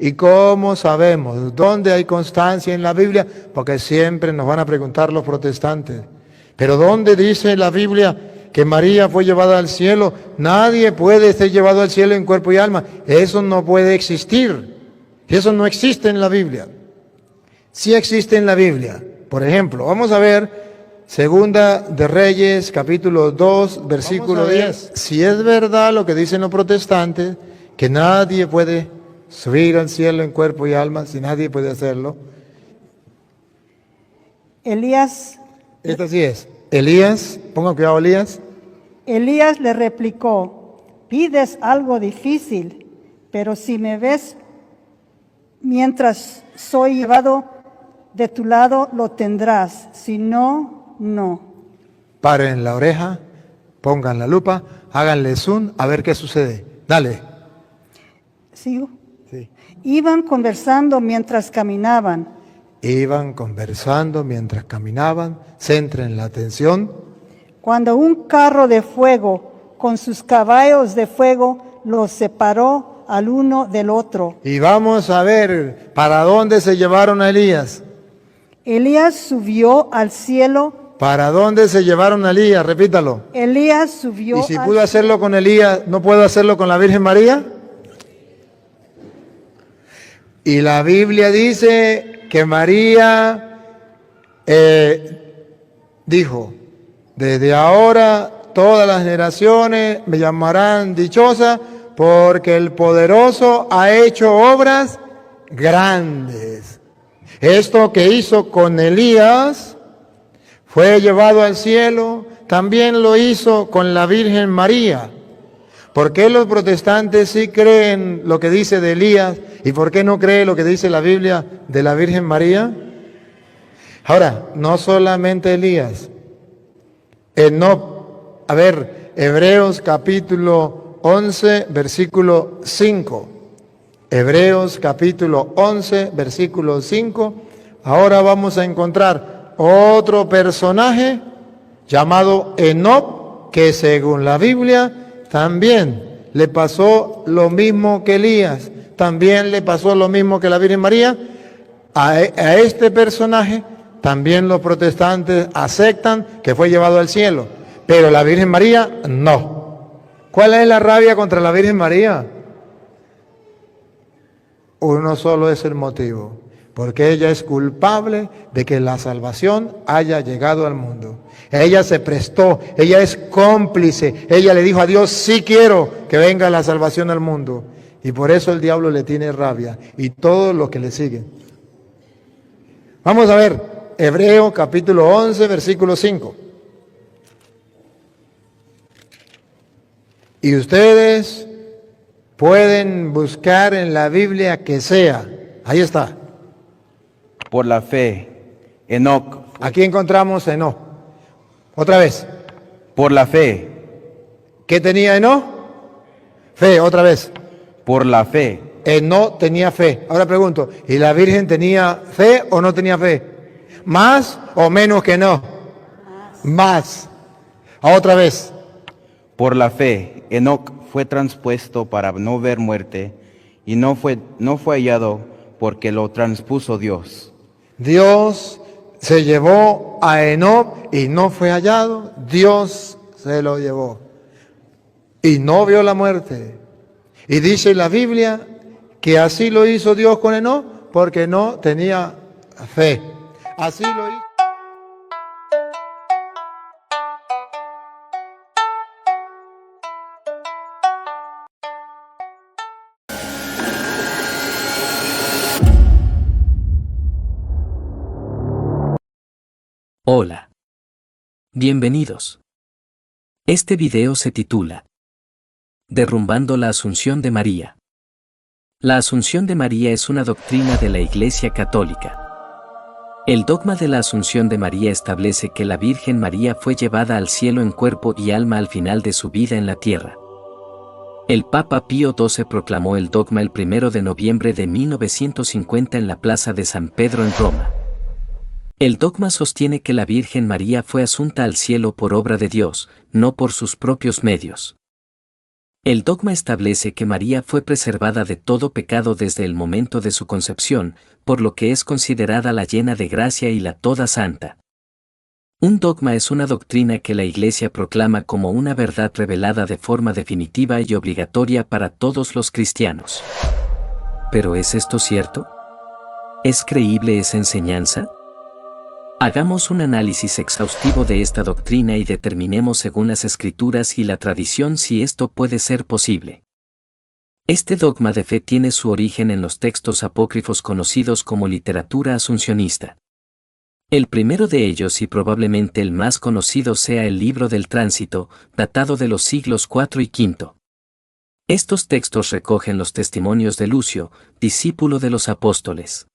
¿Y cómo sabemos? ¿Dónde hay constancia en la Biblia? Porque siempre nos van a preguntar los protestantes. ¿Pero dónde dice la Biblia que María fue llevada al cielo? Nadie puede ser llevado al cielo en cuerpo y alma. Eso no puede existir. Eso no existe en la Biblia. Sí existe en la Biblia. Por ejemplo, vamos a ver Segunda de Reyes, capítulo 2, versículo 10. Si es verdad lo que dicen los protestantes, que nadie puede subir al cielo en cuerpo y alma, si nadie puede hacerlo. Elías Esta sí es. Elías, pongan cuidado, Elías. Elías le replicó: pides algo difícil, pero si me ves mientras soy llevado de tu lado, lo tendrás. Si no, no. Paren la oreja, pongan la lupa, háganle zoom, a ver qué sucede. Dale. ¿Sigo? Sí. Iban conversando mientras caminaban. Iban conversando mientras caminaban, centren la atención. Cuando un carro de fuego con sus caballos de fuego los separó al uno del otro. Y vamos a ver para dónde se llevaron a Elías. Elías subió al cielo. ¿Para dónde se llevaron a Elías? Repítalo. Elías subió. Y si pudo hacerlo con Elías, ¿no puedo hacerlo con la Virgen María? Y la Biblia dice que María dijo: desde ahora todas las generaciones me llamarán dichosa, porque el poderoso ha hecho obras grandes. Esto que hizo con Elías fue llevado al cielo, también lo hizo con la Virgen María. ¿Por qué los protestantes sí creen lo que dice de Elías y por qué no creen lo que dice la Biblia de la Virgen María? Ahora, no solamente Elías. A ver, Hebreos capítulo 11, versículo 5. Hebreos capítulo 11, versículo 5. Ahora vamos a encontrar otro personaje llamado Enoc, que según la Biblia también le pasó lo mismo que Elías, también le pasó lo mismo que la Virgen María. A este personaje también los protestantes aceptan que fue llevado al cielo, pero la Virgen María no. ¿Cuál es la rabia contra la Virgen María? Uno solo es el motivo, porque ella es culpable de que la salvación haya llegado al mundo. Ella se prestó, ella es cómplice, ella le dijo a Dios: sí quiero que venga la salvación al mundo. Y por eso el diablo le tiene rabia y todos los que le siguen. Vamos a ver, Hebreos capítulo 11, versículo 5. Y ustedes pueden buscar en la Biblia que sea. Ahí está. Por la fe, Enoc. Aquí encontramos Enoc. Otra vez. Por la fe. ¿Qué tenía Enoc? Fe, otra vez. Por la fe. Enoc tenía fe. Ahora pregunto, ¿y la Virgen tenía fe o no tenía fe? ¿Más o menos que no? Más. Otra vez. Por la fe, Enoc fue transpuesto para no ver muerte, y no fue hallado porque lo transpuso Dios. Dios se llevó a Enoc y no fue hallado. Dios se lo llevó. Y no vio la muerte. Y dice la Biblia que así lo hizo Dios con Enoc porque no tenía fe. Así lo hizo. Hola. Bienvenidos. Este video se titula Derrumbando la Asunción de María. La Asunción de María es una doctrina de la Iglesia Católica. El dogma de la Asunción de María establece que la Virgen María fue llevada al cielo en cuerpo y alma al final de su vida en la tierra. El Papa Pío XII proclamó el dogma el 1 de noviembre de 1950 en la Plaza de San Pedro en Roma. El dogma sostiene que la Virgen María fue asunta al cielo por obra de Dios, no por sus propios medios. El dogma establece que María fue preservada de todo pecado desde el momento de su concepción, por lo que es considerada la llena de gracia y la toda santa. Un dogma es una doctrina que la Iglesia proclama como una verdad revelada de forma definitiva y obligatoria para todos los cristianos. ¿Pero es esto cierto? ¿Es creíble esa enseñanza? Hagamos un análisis exhaustivo de esta doctrina y determinemos según las Escrituras y la tradición si esto puede ser posible. Este dogma de fe tiene su origen en los textos apócrifos conocidos como literatura asuncionista. El primero de ellos y probablemente el más conocido sea el Libro del Tránsito, datado de los siglos IV y V. Estos textos recogen los testimonios de Lucio, discípulo de los apóstoles.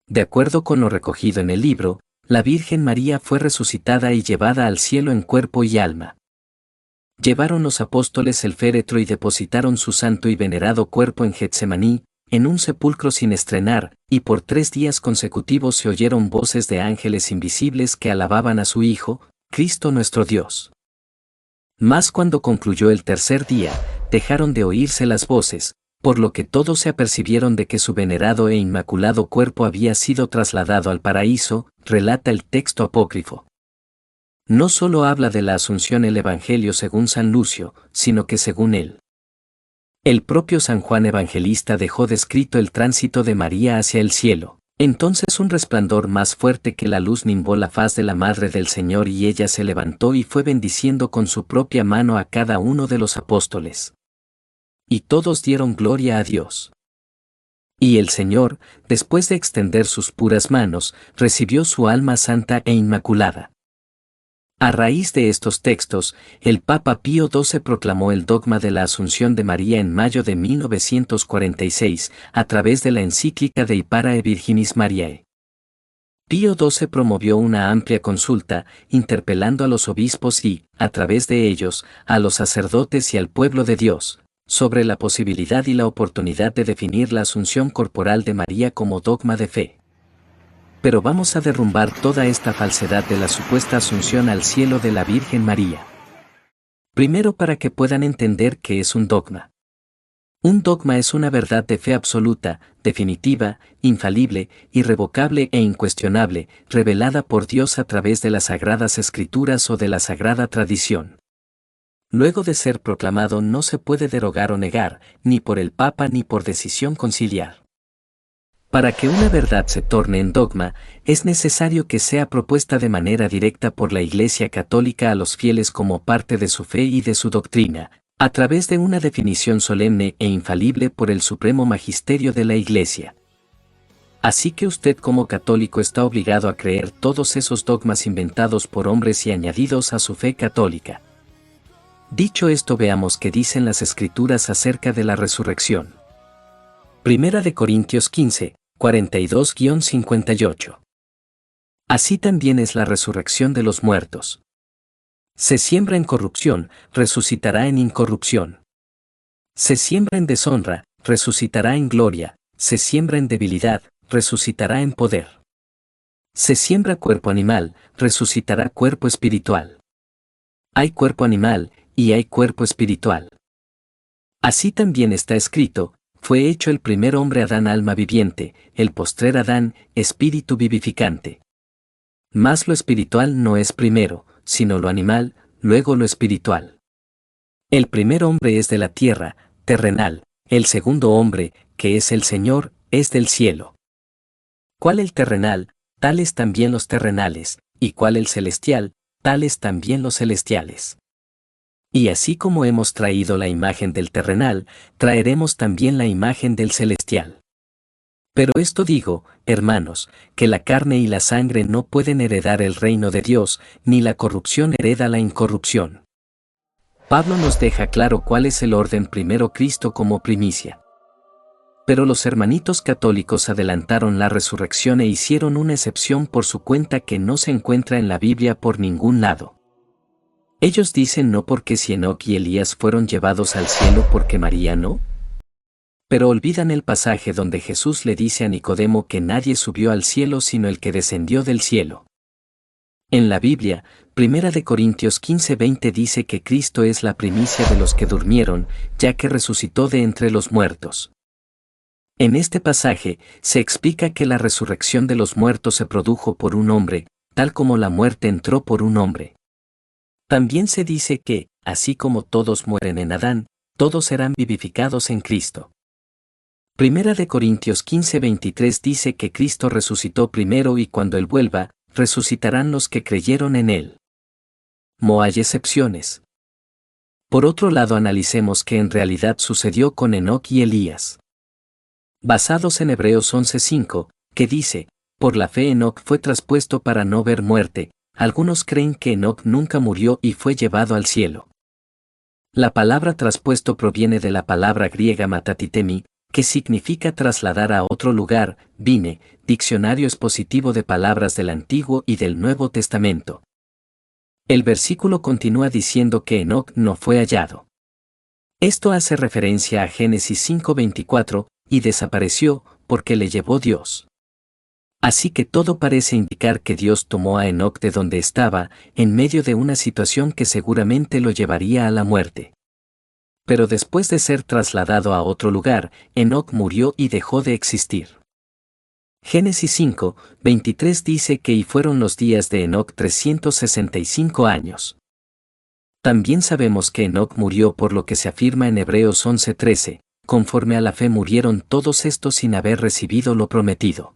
De acuerdo con lo recogido en el libro, la Virgen María fue resucitada y llevada al cielo en cuerpo y alma. Llevaron los apóstoles el féretro y depositaron su santo y venerado cuerpo en Getsemaní, en un sepulcro sin estrenar, y por 3 días consecutivos se oyeron voces de ángeles invisibles que alababan a su Hijo, Cristo nuestro Dios. Mas cuando concluyó el 3er día, dejaron de oírse las voces, por lo que todos se apercibieron de que su venerado e inmaculado cuerpo había sido trasladado al paraíso, relata el texto apócrifo. No solo habla de la Asunción el Evangelio según San Lucio, sino que según él. El propio San Juan Evangelista dejó descrito el tránsito de María hacia el cielo. Entonces un resplandor más fuerte que la luz nimbó la faz de la Madre del Señor y ella se levantó y fue bendiciendo con su propia mano a cada uno de los apóstoles. Y todos dieron gloria a Dios. Y el Señor, después de extender sus puras manos, recibió su alma santa e inmaculada. A raíz de estos textos, el Papa Pío XII proclamó el dogma de la Asunción de María en mayo de 1946, a través de la encíclica de Iparae Virginis Mariae. Pío XII promovió una amplia consulta, interpelando a los obispos y, a través de ellos, a los sacerdotes y al pueblo de Dios, sobre la posibilidad y la oportunidad de definir la asunción corporal de María como dogma de fe. Pero vamos a derrumbar toda esta falsedad de la supuesta asunción al cielo de la Virgen María. Primero, para que puedan entender qué es un dogma. Un dogma es una verdad de fe absoluta, definitiva, infalible, irrevocable e incuestionable, revelada por Dios a través de las Sagradas Escrituras o de la Sagrada Tradición. Luego de ser proclamado no se puede derogar o negar, ni por el Papa ni por decisión conciliar. Para que una verdad se torne en dogma, es necesario que sea propuesta de manera directa por la Iglesia Católica a los fieles como parte de su fe y de su doctrina, a través de una definición solemne e infalible por el Supremo Magisterio de la Iglesia. Así que usted como católico está obligado a creer todos esos dogmas inventados por hombres y añadidos a su fe católica. Dicho esto, veamos qué dicen las Escrituras acerca de la resurrección. Primera de Corintios 15, 42-58. Así también es la resurrección de los muertos. Se siembra en corrupción, resucitará en incorrupción. Se siembra en deshonra, resucitará en gloria. Se siembra en debilidad, resucitará en poder. Se siembra cuerpo animal, resucitará cuerpo espiritual. Hay cuerpo animal, y hay cuerpo espiritual. Así también está escrito, fue hecho el primer hombre Adán alma viviente, el postrer Adán, espíritu vivificante. Mas lo espiritual no es primero, sino lo animal, luego lo espiritual. El primer hombre es de la tierra, terrenal, el segundo hombre, que es el Señor, es del cielo. ¿Cuál el terrenal? Tales también los terrenales, y cuál el celestial, tales también los celestiales. Y así como hemos traído la imagen del terrenal, traeremos también la imagen del celestial. Pero esto digo, hermanos, que la carne y la sangre no pueden heredar el reino de Dios, ni la corrupción hereda la incorrupción. Pablo nos deja claro cuál es el orden: primero Cristo como primicia. Pero los hermanitos católicos adelantaron la resurrección e hicieron una excepción por su cuenta que no se encuentra en la Biblia por ningún lado. Ellos dicen no porque si Enoc y Elías fueron llevados al cielo porque María no. Pero olvidan el pasaje donde Jesús le dice a Nicodemo que nadie subió al cielo sino el que descendió del cielo. En la Biblia, 1 Corintios 15:20 dice que Cristo es la primicia de los que durmieron, ya que resucitó de entre los muertos. En este pasaje, se explica que la resurrección de los muertos se produjo por un hombre, tal como la muerte entró por un hombre. También se dice que, así como todos mueren en Adán, todos serán vivificados en Cristo. 1 Corintios 15:23 dice que Cristo resucitó primero y cuando Él vuelva, resucitarán los que creyeron en Él. No hay excepciones. Por otro lado, analicemos qué en realidad sucedió con Enoc y Elías. Basados en Hebreos 11:5, que dice, por la fe Enoc fue traspuesto para no ver muerte, algunos creen que Enoc nunca murió y fue llevado al cielo. La palabra traspuesto proviene de la palabra griega matatitemi, que significa trasladar a otro lugar, vine, diccionario expositivo de palabras del Antiguo y del Nuevo Testamento. El versículo continúa diciendo que Enoc no fue hallado. Esto hace referencia a Génesis 5:24, y desapareció, porque le llevó Dios. Así que todo parece indicar que Dios tomó a Enoc de donde estaba, en medio de una situación que seguramente lo llevaría a la muerte. Pero después de ser trasladado a otro lugar, Enoc murió y dejó de existir. Génesis 5:23 dice que y fueron los días de Enoc 365 años. También sabemos que Enoc murió por lo que se afirma en Hebreos 11:13, conforme a la fe murieron todos estos sin haber recibido lo prometido.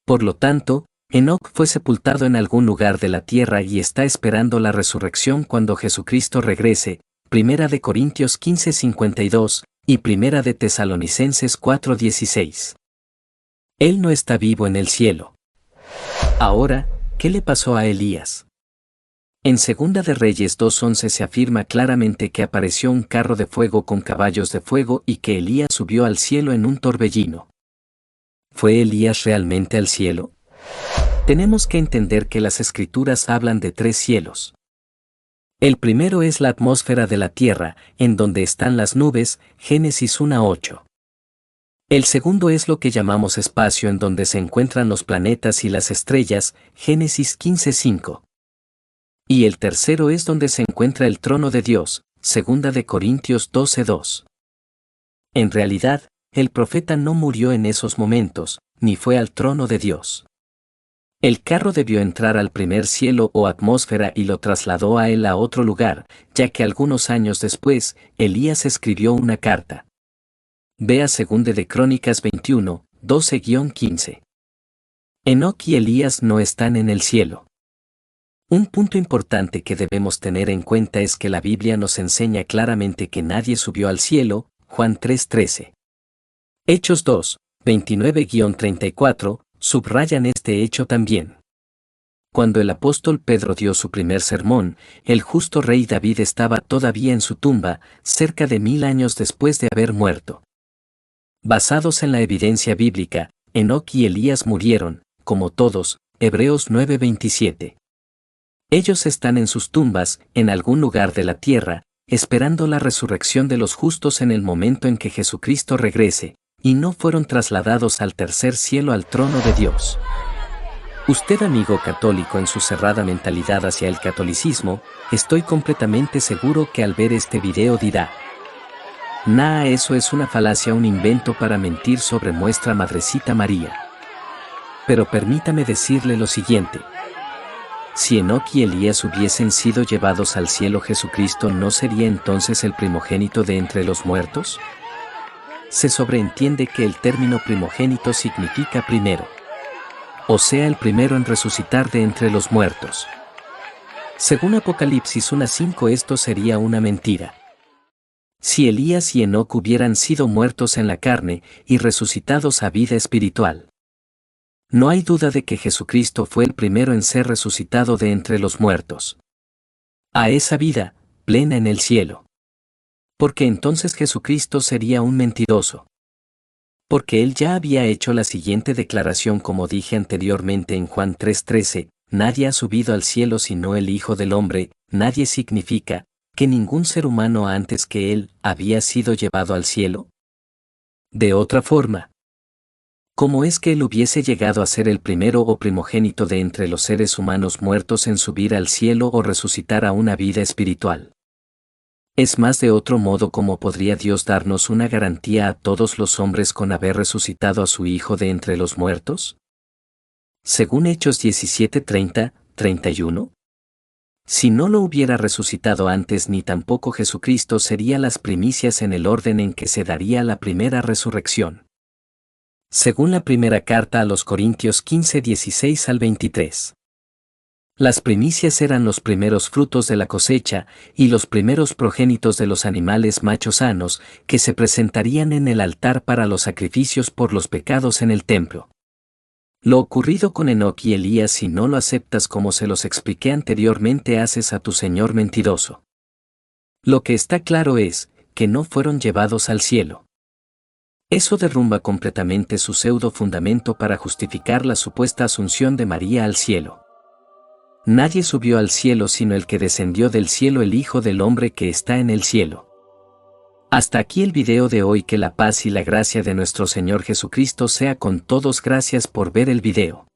Por lo tanto, Enoc fue sepultado en algún lugar de la tierra y está esperando la resurrección cuando Jesucristo regrese, 1 Corintios 15:52 y 1 Tesalonicenses 4:16. Él no está vivo en el cielo. Ahora, ¿qué le pasó a Elías? En 2 de Reyes 2:11 se afirma claramente que apareció un carro de fuego con caballos de fuego y que Elías subió al cielo en un torbellino. ¿Fue Elías realmente al cielo? Tenemos que entender que las Escrituras hablan de 3 cielos. El primero es la atmósfera de la tierra, en donde están las nubes, Génesis 1:8. El segundo es lo que llamamos espacio, en donde se encuentran los planetas y las estrellas, Génesis 15:5. Y el tercero es donde se encuentra el trono de Dios, 2 de Corintios 12:2. En realidad, el profeta no murió en esos momentos, ni fue al trono de Dios. El carro debió entrar al primer cielo o atmósfera y lo trasladó a él a otro lugar, ya que algunos años después, Elías escribió una carta. Vea 2 de Crónicas 21, 12-15. Enoc y Elías no están en el cielo. Un punto importante que debemos tener en cuenta es que la Biblia nos enseña claramente que nadie subió al cielo, Juan 3:13. Hechos 2, 29-34, subrayan este hecho también. Cuando el apóstol Pedro dio su primer sermón, el justo rey David estaba todavía en su tumba, cerca de 1000 años después de haber muerto. Basados en la evidencia bíblica, Enoc y Elías murieron, como todos, Hebreos 9:27. Ellos están en sus tumbas, en algún lugar de la tierra, esperando la resurrección de los justos en el momento en que Jesucristo regrese, y no fueron trasladados al tercer cielo al trono de Dios. Usted, amigo católico, en su cerrada mentalidad hacia el catolicismo, estoy completamente seguro que al ver este video dirá: nah, eso es una falacia, un invento para mentir sobre nuestra Madrecita María. Pero permítame decirle lo siguiente. Si Enoc y Elías hubiesen sido llevados al cielo, ¿Jesucristo no sería entonces el primogénito de entre los muertos? Se sobreentiende que el término primogénito significa primero. O sea, el primero en resucitar de entre los muertos. Según Apocalipsis 1:5, esto sería una mentira. Si Elías y Enoc hubieran sido muertos en la carne y resucitados a vida espiritual, no hay duda de que Jesucristo fue el primero en ser resucitado de entre los muertos. A esa vida, plena en el cielo. Porque entonces Jesucristo sería un mentiroso. Porque él ya había hecho la siguiente declaración, como dije anteriormente en Juan 3:13, nadie ha subido al cielo sino el Hijo del Hombre. Nadie significa que ningún ser humano antes que él había sido llevado al cielo. De otra forma, ¿Cómo es que él hubiese llegado a ser el primero o primogénito de entre los seres humanos muertos en subir al cielo o resucitar a una vida espiritual? ¿Es más de otro modo cómo podría Dios darnos una garantía a todos los hombres con haber resucitado a su Hijo de entre los muertos? Según Hechos 17:30, 31. Si no lo hubiera resucitado antes ni tampoco Jesucristo sería las primicias en el orden en que se daría la primera resurrección. Según la primera carta a los Corintios 15:16 al 23. Las primicias eran los primeros frutos de la cosecha y los primeros progénitos de los animales machos sanos que se presentarían en el altar para los sacrificios por los pecados en el templo. Lo ocurrido con Enoc y Elías, si no lo aceptas como se los expliqué anteriormente, haces a tu Señor mentiroso. Lo que está claro es que no fueron llevados al cielo. Eso derrumba completamente su pseudo fundamento para justificar la supuesta asunción de María al cielo. Nadie subió al cielo sino el que descendió del cielo, el Hijo del Hombre que está en el cielo. Hasta aquí el video de hoy. Que la paz y la gracia de nuestro Señor Jesucristo sea con todos. Gracias por ver el video.